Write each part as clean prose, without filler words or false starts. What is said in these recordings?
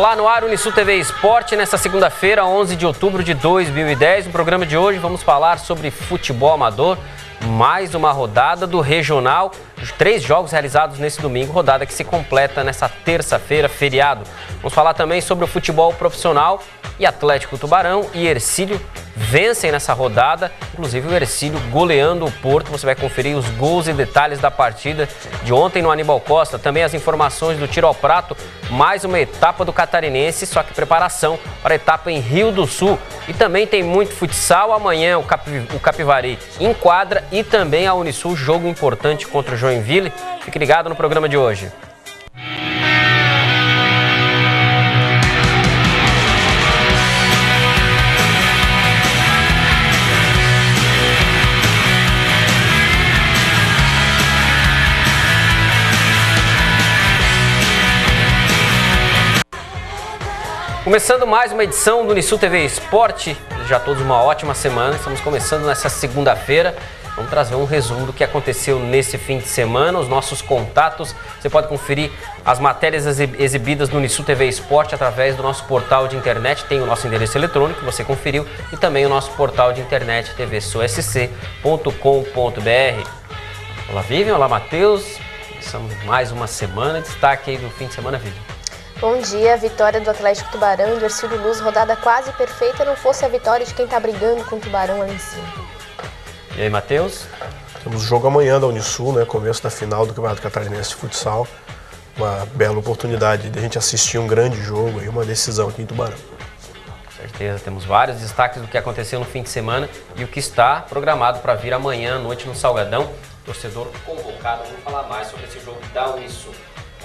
Olá, no ar Unisul TV Esporte, nesta segunda-feira, 11 de outubro de 2010. No programa de hoje vamos falar sobre futebol amador, mais uma rodada do Regional, 3 jogos realizados nesse domingo, rodada que se completa nessa terça-feira, feriado. Vamos falar também sobre o futebol profissional e Atlético Tubarão e Hercílio vencem nessa rodada, inclusive o Hercílio goleando o Porto. Você vai conferir os gols e detalhes da partida de ontem no Aníbal Costa, também as informações do tiro ao prato, mais uma etapa do Catarinense, só que preparação para a etapa em Rio do Sul. E também tem muito futsal, amanhã o Capivari em quadra e também a Unisul, jogo importante contra o Joinville. Fique ligado no programa de hoje. Começando mais uma edição do Unisul TV Esporte, já todos uma ótima semana, estamos começando nessa segunda-feira. Vamos trazer um resumo do que aconteceu nesse fim de semana, os nossos contatos. Você pode conferir as matérias exibidas no Unisul TV Esporte através do nosso portal de internet, tem o nosso endereço eletrônico que você conferiu e também o nosso portal de internet tvsulsc.com.br. Olá Vivian, olá Matheus, começamos mais uma semana, destaque aí do fim de semana, Vivian. Bom dia, vitória do Atlético Tubarão e do Hercílio Luz, rodada quase perfeita, não fosse a vitória de quem está brigando com o Tubarão ali em cima. E aí, Matheus? Temos o jogo amanhã da Unisul, né? Começo da final do Campeonato Catarinense de Futsal. Uma bela oportunidade de a gente assistir um grande jogo e uma decisão aqui em Tubarão. Com certeza, temos vários destaques do que aconteceu no fim de semana e o que está programado para vir amanhã à noite no Salgadão. Torcedor convocado, vamos falar mais sobre esse jogo da Unisul.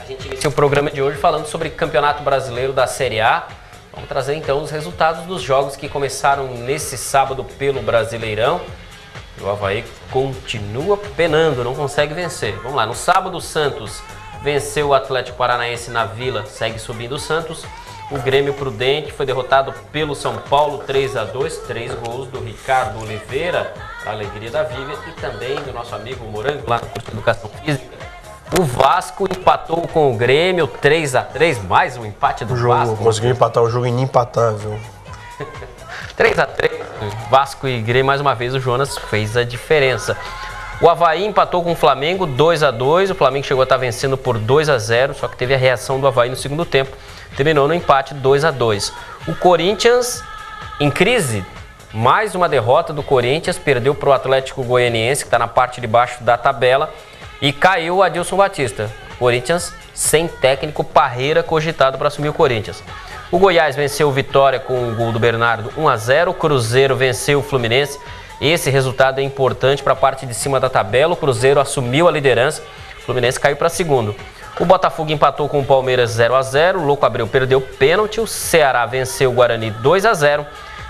A gente inicia o programa de hoje falando sobre Campeonato Brasileiro da Série A. Vamos trazer então os resultados dos jogos que começaram nesse sábado pelo Brasileirão. O Avaí continua penando, não consegue vencer. Vamos lá, no sábado o Santos venceu o Atlético Paranaense na Vila, segue subindo o Santos. O Grêmio Prudente foi derrotado pelo São Paulo 3-2, 3 gols do Ricardo Oliveira, a alegria da Vivian, e também do nosso amigo Morango, lá no curso de Educação Física. O Vasco empatou com o Grêmio 3-3, mais um empate do Vasco. Conseguiu empatar o jogo inempatável. 3-3, Vasco e Grêmio, mais uma vez o Jonas fez a diferença. O Avaí empatou com o Flamengo 2-2, o Flamengo chegou a estar vencendo por 2-0, só que teve a reação do Avaí no segundo tempo, terminou no empate 2-2. O Corinthians em crise, mais uma derrota do Corinthians, perdeu para o Atlético Goianiense, que está na parte de baixo da tabela, e caiu o Adilson Batista. Corinthians sem técnico, Parreira cogitado para assumir o Corinthians. O Goiás venceu o Vitória com o gol do Bernardo 1-0. O Cruzeiro venceu o Fluminense. Esse resultado é importante para a parte de cima da tabela. O Cruzeiro assumiu a liderança. O Fluminense caiu para segundo. O Botafogo empatou com o Palmeiras 0-0. O Louco Abreu perdeu pênalti. O Ceará venceu o Guarani 2-0.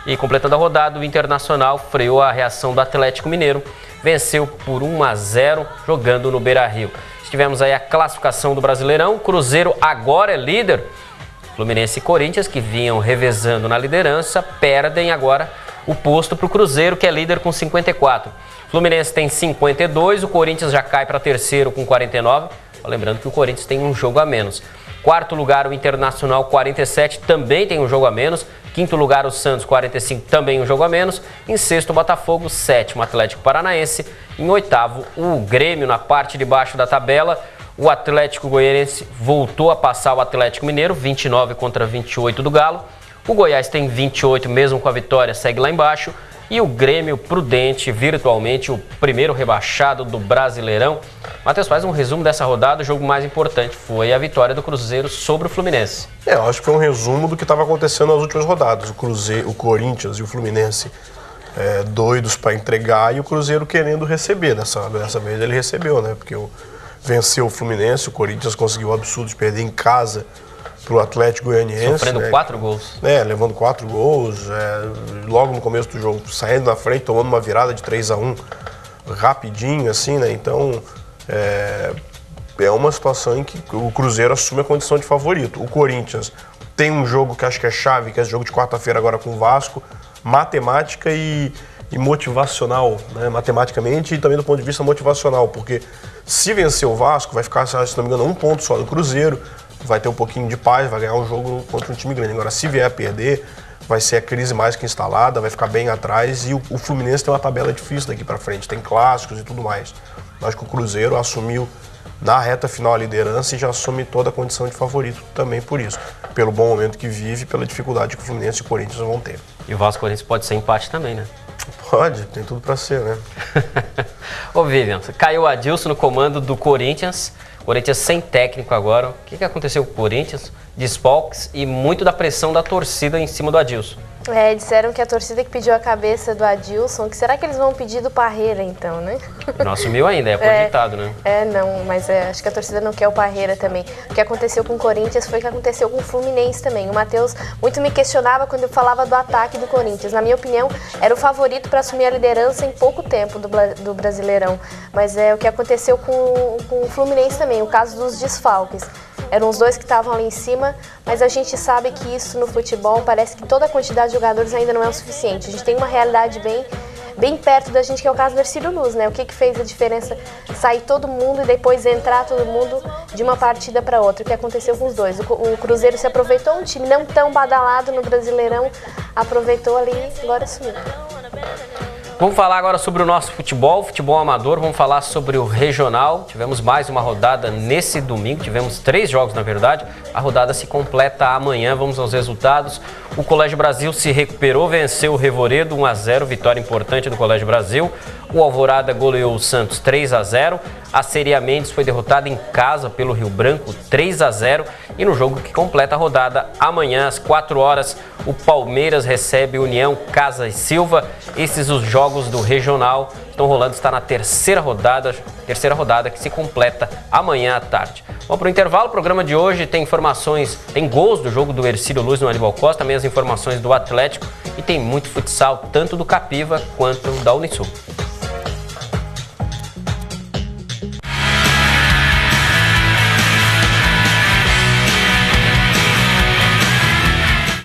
E completando a rodada, o Internacional freou a reação do Atlético Mineiro. Venceu por 1-0 jogando no Beira-Rio. Tivemos aí a classificação do Brasileirão. O Cruzeiro agora é líder. Fluminense e Corinthians, que vinham revezando na liderança, perdem agora o posto para o Cruzeiro, que é líder com 54. Fluminense tem 52, o Corinthians já cai para terceiro com 49. Lembrando que o Corinthians tem um jogo a menos. Quarto lugar, o Internacional, 47, também tem um jogo a menos. Quinto lugar, o Santos, 45, também um jogo a menos. Em sexto, o Botafogo. Sétimo, Atlético Paranaense. Em oitavo, o Grêmio, na parte de baixo da tabela. O Atlético Goianiense voltou a passar o Atlético Mineiro, 29 contra 28 do Galo. O Goiás tem 28, mesmo com a vitória, segue lá embaixo. E o Grêmio Prudente, virtualmente o primeiro rebaixado do Brasileirão. Matheus, faz um resumo dessa rodada. O jogo mais importante foi a vitória do Cruzeiro sobre o Fluminense. Eu acho que foi um resumo do que estava acontecendo nas últimas rodadas. O Corinthians e o Fluminense doidos para entregar e o Cruzeiro querendo receber. Dessa vez ele recebeu, né? Porque venceu o Fluminense, o Corinthians conseguiu o absurdo de perder em casa para o Atlético Goianiense. Sofrendo 4 gols. Levando 4 gols, logo no começo do jogo, saindo na frente, tomando uma virada de 3-1 rapidinho, assim, né? Então, é uma situação em que o Cruzeiro assume a condição de favorito. O Corinthians tem um jogo que acho que é chave, que é esse jogo de quarta-feira agora com o Vasco, matemática e motivacional, né? Matematicamente e também do ponto de vista motivacional, porque se vencer o Vasco, vai ficar, se não me engano, um ponto só do Cruzeiro, vai ter um pouquinho de paz, vai ganhar um jogo contra um time grande. Agora, se vier a perder, vai ser a crise mais que instalada, vai ficar bem atrás e o Fluminense tem uma tabela difícil daqui para frente, tem clássicos e tudo mais. Acho que o Cruzeiro assumiu na reta final a liderança e já assume toda a condição de favorito também por isso, pelo bom momento que vive, pela dificuldade que o Fluminense e o Corinthians vão ter. E o Vasco Corinthians pode ser empate também, né? Pode, tem tudo para ser, né? Ô Vivian, caiu o Adilson no comando do Corinthians, Corinthians sem técnico agora. O que aconteceu com o Corinthians? Desfalques e muito da pressão da torcida em cima do Adilson. Disseram que a torcida que pediu a cabeça do Adilson, que será que eles vão pedir do Parreira então, né? Não assumiu ainda, é cogitado, né? Não, mas acho que a torcida não quer o Parreira também. O que aconteceu com o Corinthians foi o que aconteceu com o Fluminense também. O Matheus muito me questionava quando eu falava do ataque do Corinthians. Na minha opinião, era o favorito para assumir a liderança em pouco tempo do Brasileirão. Mas é o que aconteceu com o Fluminense também, o caso dos desfalques. Eram os dois que estavam ali em cima, mas a gente sabe que isso no futebol parece que toda a quantidade de jogadores ainda não é o suficiente. A gente tem uma realidade bem perto da gente, que é o caso do Ercílio Luz, né? O que fez a diferença sair todo mundo e depois entrar todo mundo de uma partida para outra? O que aconteceu com os dois? O Cruzeiro se aproveitou, um time não tão badalado no Brasileirão, aproveitou ali e agora sumiu. Vamos falar agora sobre o nosso futebol amador, vamos falar sobre o regional. Tivemos mais uma rodada nesse domingo, tivemos 3 jogos na verdade. A rodada se completa amanhã, vamos aos resultados. O Colégio Brasil se recuperou, venceu o Revoredo 1-0, vitória importante do Colégio Brasil. O Alvorada goleou o Santos 3-0. A Seria Mendes foi derrotada em casa pelo Rio Branco 3-0. E no jogo que completa a rodada, amanhã às 4 horas, o Palmeiras recebe União Casa e Silva. Esses os jogos do regional estão rolando, está na terceira rodada que se completa amanhã à tarde. Vamos para o intervalo, o programa de hoje tem informações, tem gols do jogo do Ercílio Luz no Aníbal Costa, também as informações do Atlético e tem muito futsal, tanto do Capiva quanto da Unisul.